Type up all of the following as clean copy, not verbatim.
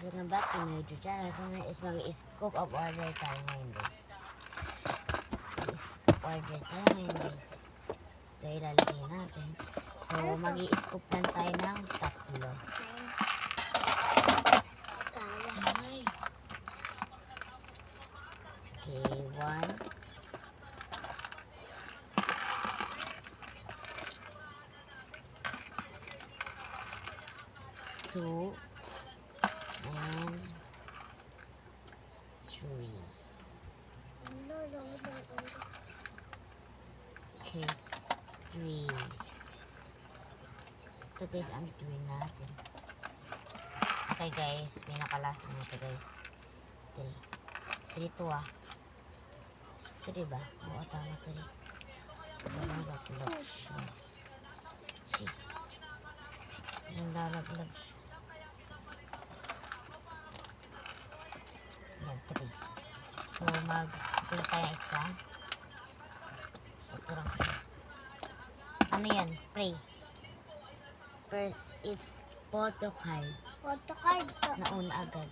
episode ng Back to My YouTube channel. So ngayon is mag-scoop of order tayo ngayon guys. Mag-scoop order tayo ngayon guys. Ito ilalagay natin. So mag-i-scoop lang tayo ng tatlo. Okay, 1, 2, and 3. Okay, 3. Ito guys, ang 3 natin. Okay guys, pinakalas mo ito guys. 3 to 3 ba? Oo, tama 3. Ano ba tulog siya? Yung lalaglag siya. Yan, 3. So, mag-scoop tayo isa. Ito lang siya. Ano yan? Pray. First, it's photo card. Photo card to. Nauna agad.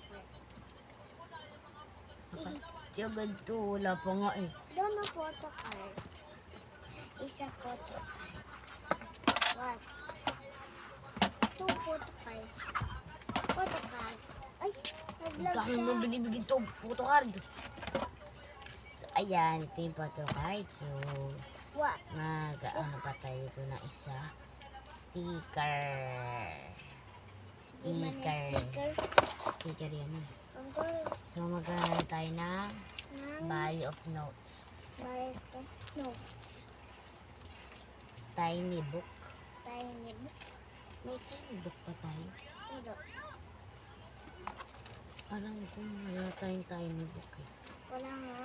Di agad to. Wala pa nga eh. Doon na photo card. Isa photo card. What? Two photo card. Photo card. Ay, naglag Dahil siya. mo binibigyan to. Photo card. So, ayan. Ito yung photo card. So, What? mag-ano pa tayo dito na isa. Sticker. Di man yung sticker. Sticker yan eh. Ang good. So, maghanap tayo ng value of notes. Bayad to. Notes. Tiny book. Tiny book. May tiny book pa tayo. Ano? Alam ko, wala tayong tiny book eh. Wala nga.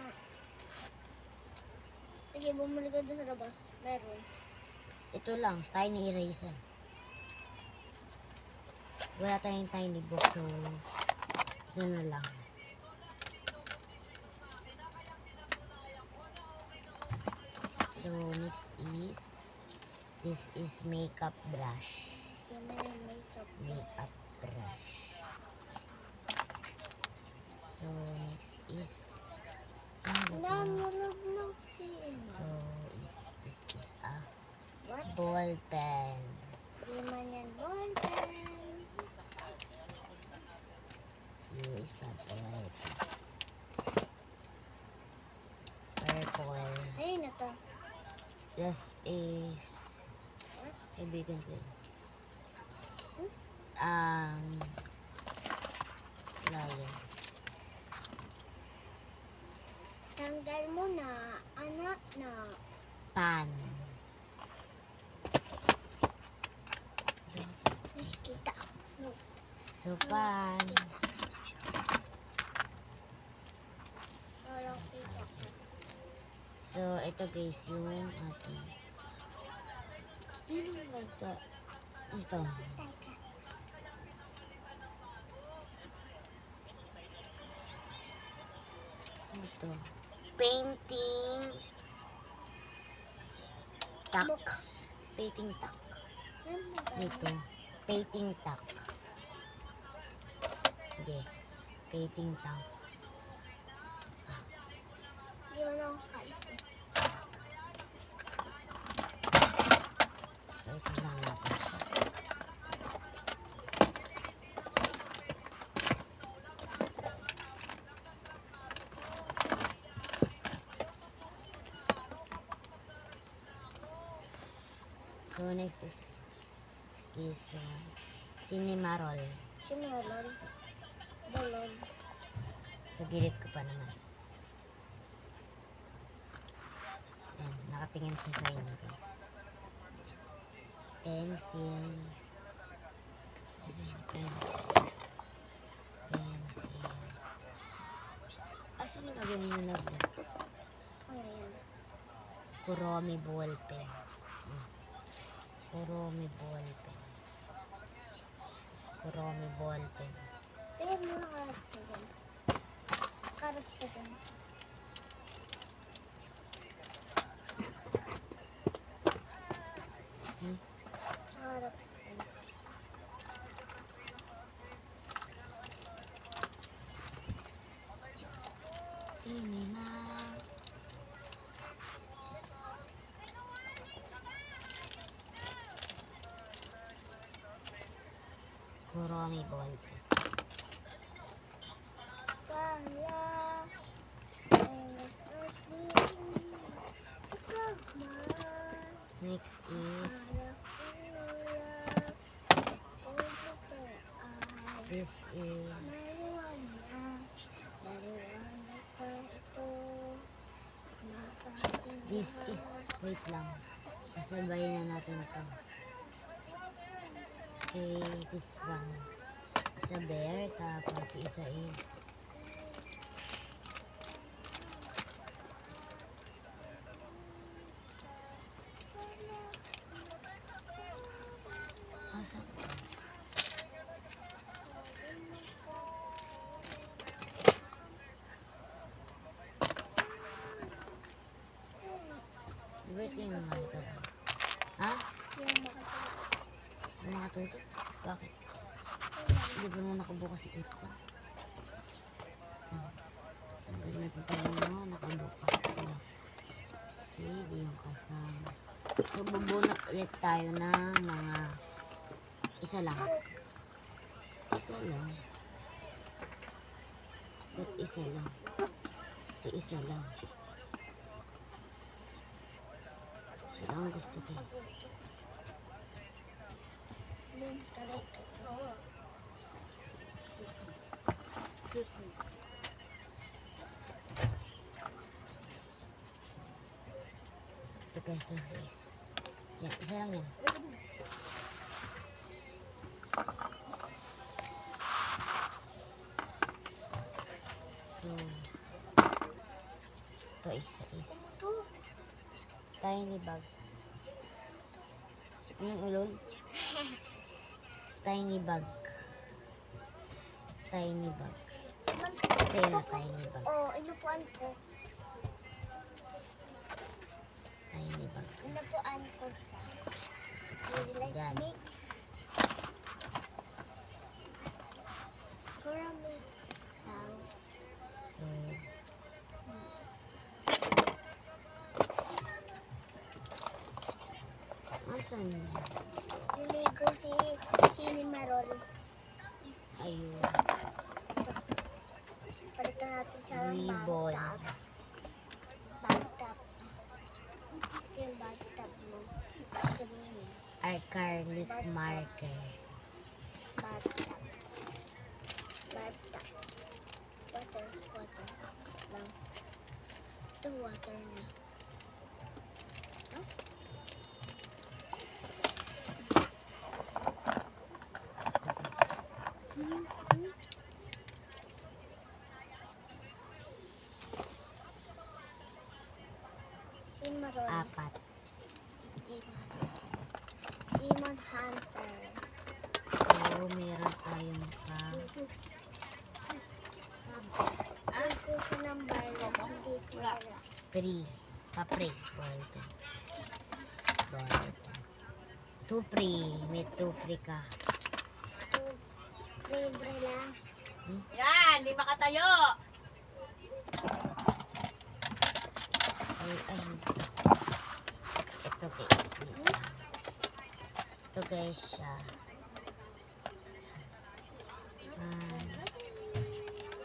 Sige, bumalik ka doon sa labas. Meron. Ito lang, tiny eraser. Wala tayong tiny book, so ito na lang. So, next is, this is makeup brush. Sige, may makeup. Makeup brush. So, next is, Wala, nalaglag siya. so, this is a What? ball pen. Di man yan ball pen. Here is a ball pen. Purple. Ayun na to. This is kaibigan ko yun. Lion. Tanggal mo na, anak na. Pan. Nakikita. No. So, pan. Walang kita. So, ito guys, yung ating ito. Ito. Painting tack. Painting tack. Ito. Painting tack. Okay. Painting tack. Di mo na ako kalisi. So, isa lang natin siya. So, next is cinema roll. Sinulol. Bulol. Sa gilid ko pa naman. Ayan, nakatingin siya sa inyo guys. Pencil. Pencil. Asan yung gagawin yung naglag? Ano yan? Kuromi ball pen. Kuromi ball pen. Kuromi ball pen. Tingnan mo na karap sa dyan. Karap sa dyan. Karap sa dyan. may ball. Kaya, Next is this is wait lang. Kasabayin na natin ito. Okay, this one. Isa bear, tapos isa is asa? Wait yung mga ito. Ha? Ang makatutok? Bakit? Hindi ba nung nakabukas si aircon? Tanggal natin tayo mo, nakabukas. See, di yung kasama. So, bubunot ulit tayo ng mga isa lang. Isa lang. Ba't isa lang? Kasi isa lang. Isa lang ang gusto ko. Sakto guys, guys. Yan, isa lang yan. So, ito isa is tiny bag. Yung ulol. Tiny bag. Tiny bag. Ito yung tiny bag. Oh, inupuan ko. Tiny bag. Inupuan ko siya. Would you like Dyan. to mix? Pour me down. So, asan? Niligo si Marol. Ayun. Palitan natin siya ng Ribbon. bathtub. Bathtub. Ito yung bathtub mo. Green. Acrylic marker. Bathtub. Bathtub. Water. Water. Lang. Ito water na. Si Marol. Apat. Demon Hunter. So, meron tayong Ay, ko sa number. Hindi ko wala. 3. Papre. Ball pen. Ball pen. 2 pre. May 2 pre ka. Libre lang. Yan, di makatayo. Ay. Ito guys. Ito guys siya.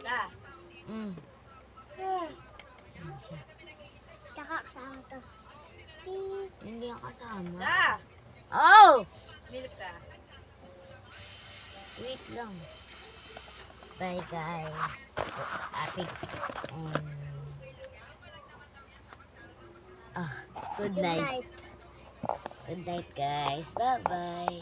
Da. Yan siya. Tsaka kasama to. Beep. Hindi ang kasama. Da. Oh! Milk da. Wait lang. Bye guys. Epic. Good Good night. night. Good night guys. Bye bye.